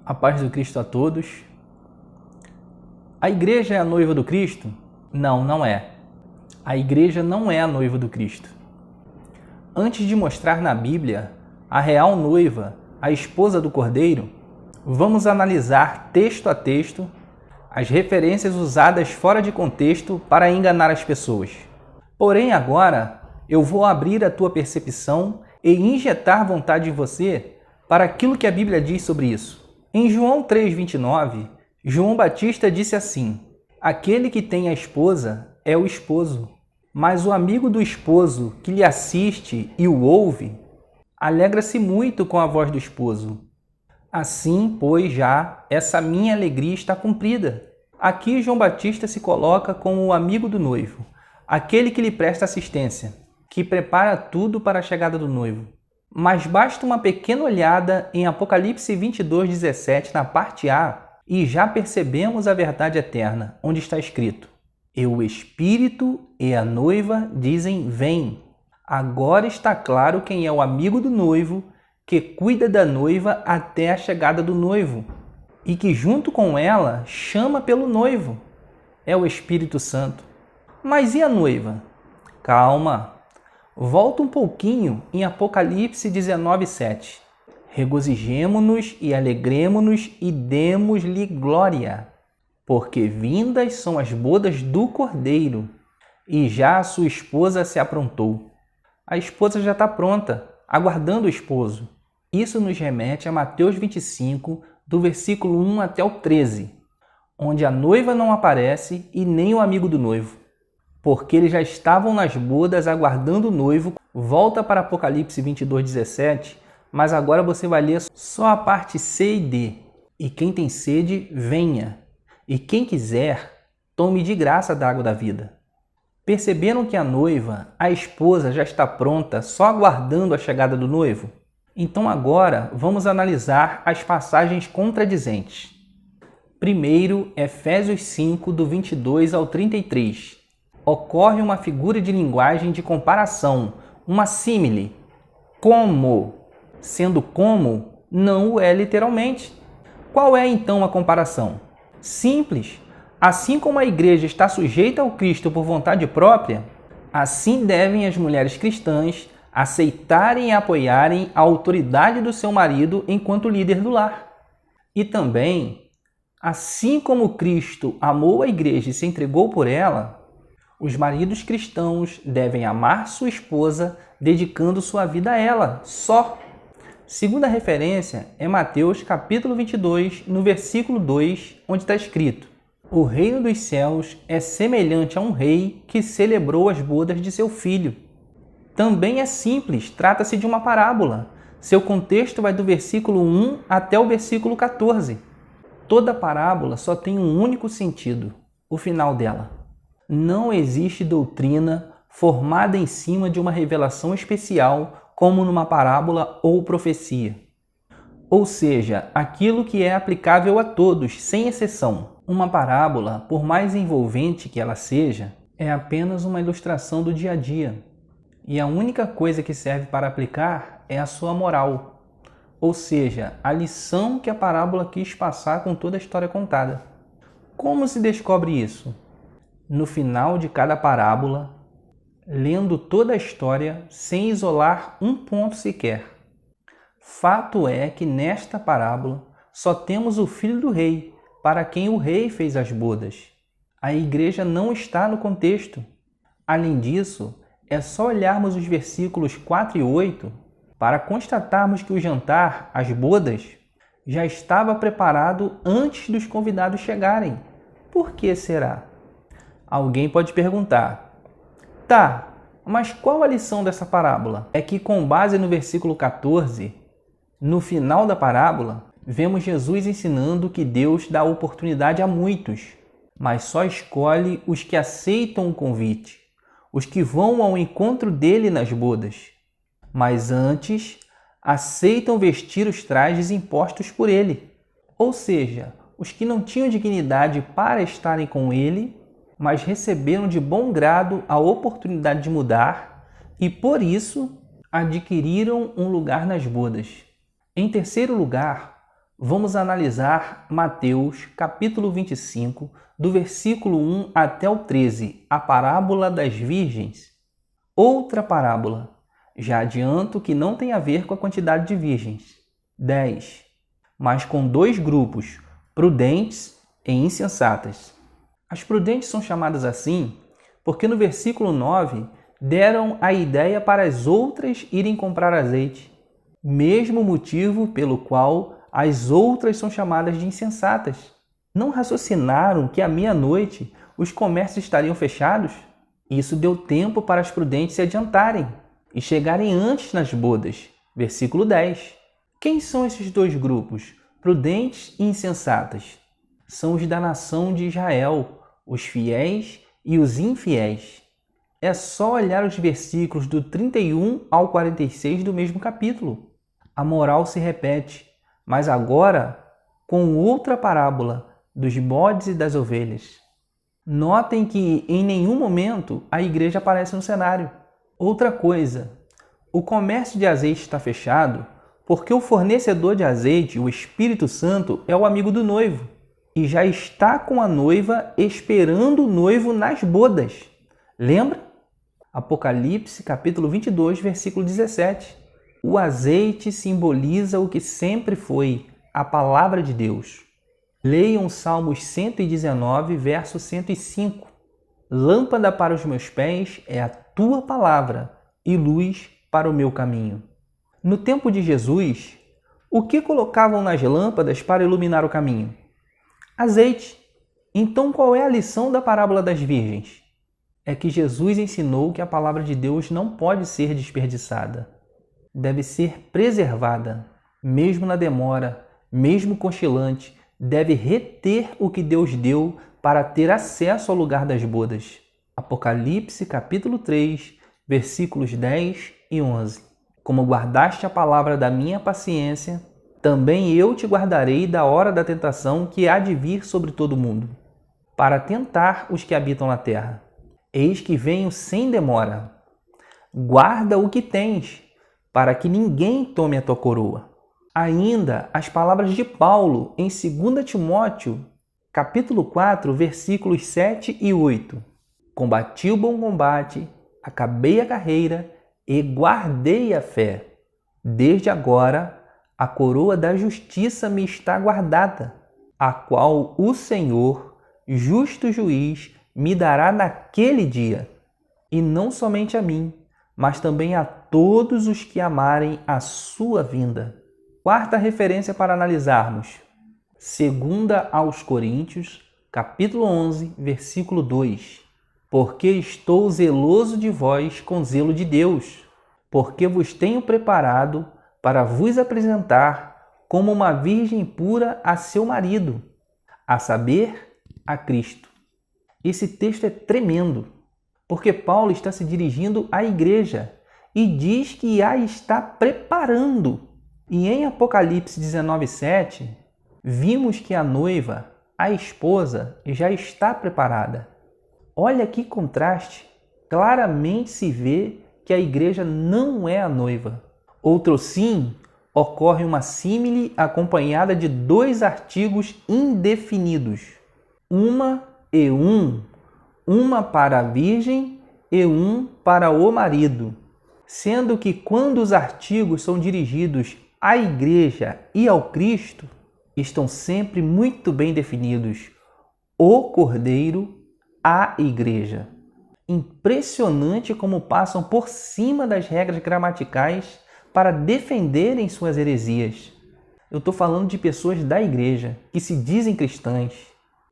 A paz do Cristo a todos. A igreja é a noiva do Cristo? Não, não é. A igreja não é a noiva do Cristo. Antes de mostrar na Bíblia a real noiva, a esposa do Cordeiro, vamos analisar texto a texto as referências usadas fora de contexto para enganar as pessoas. Porém, agora eu vou abrir a tua percepção e injetar vontade em você para aquilo que a Bíblia diz sobre isso. Em João 3,29, João Batista disse assim: aquele que tem a esposa é o esposo, mas o amigo do esposo que lhe assiste e o ouve, alegra-se muito com a voz do esposo. Assim, pois, já essa minha alegria está cumprida. Aqui João Batista se coloca como o amigo do noivo, aquele que lhe presta assistência, que prepara tudo para a chegada do noivo. Mas basta uma pequena olhada em Apocalipse 22:17, na parte A, e já percebemos a verdade eterna, onde está escrito: e o Espírito e a noiva dizem, vem. Agora está claro quem é o amigo do noivo, que cuida da noiva até a chegada do noivo, e que junto com ela chama pelo noivo. É o Espírito Santo. Mas e a noiva? Calma. Volta um pouquinho em Apocalipse 19:7. Regozijemo-nos e alegremo-nos e demos-lhe glória, porque vindas são as bodas do Cordeiro, e já a sua esposa se aprontou. A esposa já está pronta, aguardando o esposo. Isso nos remete a Mateus 25, do versículo 1 até o 13, onde a noiva não aparece e nem o amigo do noivo, porque eles já estavam nas bodas aguardando o noivo. Volta para Apocalipse 22:17, mas agora você vai ler só a parte C e D. E quem tem sede, venha. E quem quiser, tome de graça da água da vida. Perceberam que a noiva, a esposa, já está pronta, só aguardando a chegada do noivo? Então agora vamos analisar as passagens contradizentes. Primeiro, Efésios 5, do 22 ao 33. Ocorre uma figura de linguagem de comparação, uma símile. Como, sendo como, não o é literalmente. Qual é então a comparação? Simples. Assim como a igreja está sujeita ao Cristo por vontade própria, assim devem as mulheres cristãs aceitarem e apoiarem a autoridade do seu marido enquanto líder do lar. E também, assim como Cristo amou a igreja e se entregou por ela, os maridos cristãos devem amar sua esposa, dedicando sua vida a ela, só. Segunda referência é Mateus capítulo 22, no versículo 2, onde está escrito: o reino dos céus é semelhante a um rei que celebrou as bodas de seu filho. Também é simples, trata-se de uma parábola. Seu contexto vai do versículo 1 até o versículo 14. Toda parábola só tem um único sentido, o final dela. Não existe doutrina formada em cima de uma revelação especial, como numa parábola ou profecia. Ou seja, aquilo que é aplicável a todos, sem exceção. Uma parábola, por mais envolvente que ela seja, é apenas uma ilustração do dia a dia. E a única coisa que serve para aplicar é a sua moral. Ou seja, a lição que a parábola quis passar com toda a história contada. Como se descobre isso? No final de cada parábola, lendo toda a história sem isolar um ponto sequer. Fato é que nesta parábola só temos o filho do rei, para quem o rei fez as bodas. A igreja não está no contexto. Além disso, é só olharmos os versículos 4 e 8 para constatarmos que o jantar, as bodas, já estava preparado antes dos convidados chegarem. Por que será? Alguém pode perguntar: tá, mas qual a lição dessa parábola? É que, com base no versículo 14, no final da parábola, vemos Jesus ensinando que Deus dá oportunidade a muitos, mas só escolhe os que aceitam o convite, os que vão ao encontro dele nas bodas. Mas antes, aceitam vestir os trajes impostos por ele. Ou seja, os que não tinham dignidade para estarem com ele, mas receberam de bom grado a oportunidade de mudar e, por isso, adquiriram um lugar nas bodas. Em terceiro lugar, Vamos analisar Mateus, capítulo 25, do versículo 1 até o 13, a parábola das virgens. Outra parábola. Já adianto que não tem a ver com a quantidade de virgens. 10. Mas com dois grupos, prudentes e insensatas. As prudentes são chamadas assim porque no versículo 9 deram a ideia para as outras irem comprar azeite, mesmo motivo pelo qual as outras são chamadas de insensatas. Não raciocinaram que à meia-noite os comércios estariam fechados? Isso deu tempo para as prudentes se adiantarem e chegarem antes nas bodas. Versículo 10. Quem são esses dois grupos, prudentes e insensatas? São os da nação de Israel, os fiéis e os infiéis. É só olhar os versículos do 31 ao 46 do mesmo capítulo. A moral se repete, mas agora com outra parábola dos bodes e das ovelhas. Notem que em nenhum momento a igreja aparece no cenário. Outra coisa, o comércio de azeite está fechado porque o fornecedor de azeite, o Espírito Santo, é o amigo do noivo e já está com a noiva esperando o noivo nas bodas. Lembra? Apocalipse, capítulo 22, versículo 17. O azeite simboliza o que sempre foi, a palavra de Deus. Leiam Salmos 119, verso 105. Lâmpada para os meus pés é a tua palavra e luz para o meu caminho. No tempo de Jesus, o que colocavam nas lâmpadas para iluminar o caminho? Azeite. Então qual é a lição da parábola das virgens? É que Jesus ensinou que a palavra de Deus não pode ser desperdiçada. Deve ser preservada, mesmo na demora, mesmo cochilante, deve reter o que Deus deu para ter acesso ao lugar das bodas. Apocalipse, capítulo 3, versículos 10 e 11. Como guardaste a palavra da minha paciência, também eu te guardarei da hora da tentação que há de vir sobre todo o mundo, para tentar os que habitam na terra. Eis que venho sem demora. Guarda o que tens, para que ninguém tome a tua coroa. Ainda as palavras de Paulo em 2 Timóteo, capítulo 4, versículos 7 e 8. Combati o bom combate, acabei a carreira e guardei a fé. Desde agora, a coroa da justiça me está guardada, a qual o Senhor, justo juiz, me dará naquele dia, e não somente a mim, mas também a todos os que amarem a sua vinda. Quarta referência para analisarmos. 2 aos Coríntios, capítulo 11, versículo 2. Porque estou zeloso de vós com zelo de Deus, porque vos tenho preparado para vos apresentar como uma virgem pura a seu marido, a saber, a Cristo. Esse texto é tremendo, porque Paulo está se dirigindo à igreja e diz que a está preparando. E em Apocalipse 19:7, vimos que a noiva, a esposa, já está preparada. Olha que contraste! Claramente se vê que a igreja não é a noiva. Outro sim, ocorre uma símile acompanhada de dois artigos indefinidos. Uma e um. Uma para a virgem e um para o marido. Sendo que quando os artigos são dirigidos à igreja e ao Cristo, estão sempre muito bem definidos. O Cordeiro, a igreja. Impressionante como passam por cima das regras gramaticais para defenderem suas heresias. Eu estou falando de pessoas da igreja, que se dizem cristãs.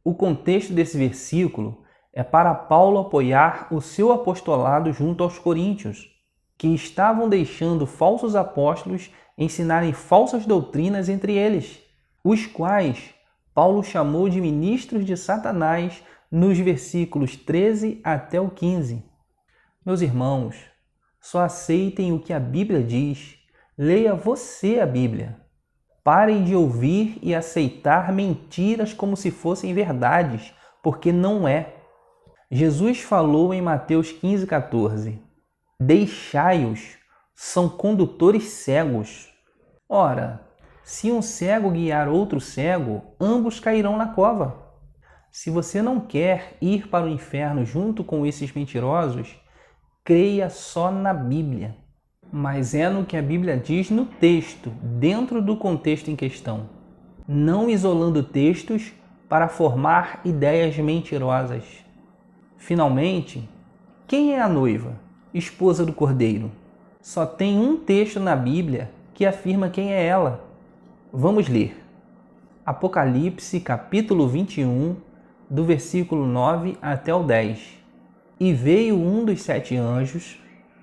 O contexto desse versículo é para Paulo apoiar o seu apostolado junto aos coríntios, que estavam deixando falsos apóstolos ensinarem falsas doutrinas entre eles, os quais Paulo chamou de ministros de Satanás nos versículos 13 até o 15. Meus irmãos, só aceitem o que a Bíblia diz, leia você a Bíblia. Parem de ouvir e aceitar mentiras como se fossem verdades, porque não é. Jesus falou em Mateus 15:14, deixai-os, são condutores cegos. Ora, Se um cego guiar outro cego, ambos cairão na cova. Se você não quer ir para o inferno junto com esses mentirosos, creia só na Bíblia. Mas é no que a Bíblia diz no texto, dentro do contexto em questão, não isolando textos para formar ideias mentirosas. Finalmente, quem é a noiva, esposa do Cordeiro? Só tem um texto na Bíblia que afirma quem é ela. Vamos ler. Apocalipse, capítulo 21, do versículo 9 até o 10. E veio um dos 7 anjos,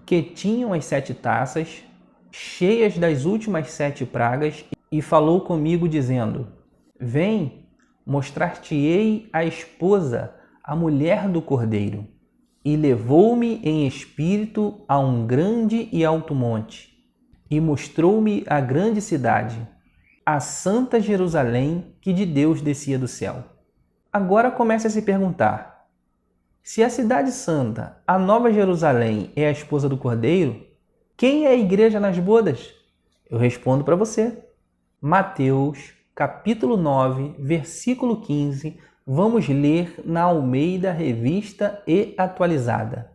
que tinham as 7 taças, cheias das últimas 7 pragas, e falou comigo, dizendo: Vem, mostrar-te-ei a esposa, a mulher do Cordeiro. E levou-me em espírito a um grande e alto monte, e mostrou-me a grande cidade, a Santa Jerusalém, que de Deus descia do céu. Agora comece a se perguntar: se a cidade santa, a Nova Jerusalém, é a esposa do Cordeiro, quem é a igreja nas bodas? Eu respondo para você. Mateus, capítulo 9, versículo 15, vamos ler na Almeida Revista e Atualizada.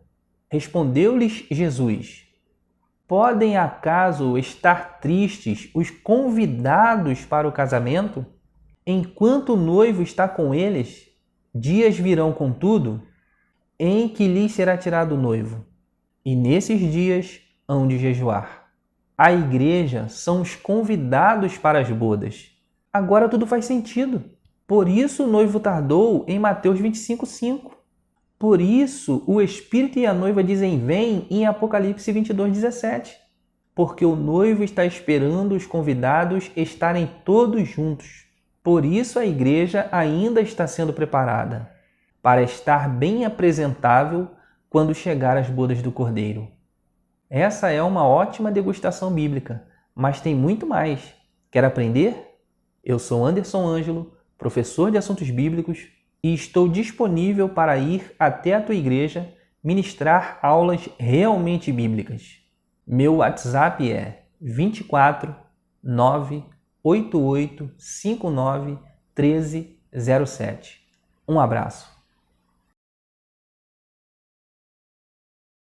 Respondeu-lhes Jesus: Podem acaso estar tristes os convidados para o casamento? Enquanto o noivo está com eles, dias virão, contudo, em que lhes será tirado o noivo, e nesses dias hão de jejuar. A igreja são os convidados para as bodas. Agora tudo faz sentido. Por isso o noivo tardou em Mateus 25:5. Por isso o Espírito e a noiva dizem vem em Apocalipse 22:17. Porque o noivo está esperando os convidados estarem todos juntos. Por isso a igreja ainda está sendo preparada para estar bem apresentável quando chegar às bodas do Cordeiro. Essa é uma ótima degustação bíblica, mas tem muito mais. Quer aprender? Eu sou Anderson Ângelo, professor de assuntos bíblicos, e estou disponível para ir até a tua igreja ministrar aulas realmente bíblicas. Meu WhatsApp é 24 988 59 1307. Um abraço.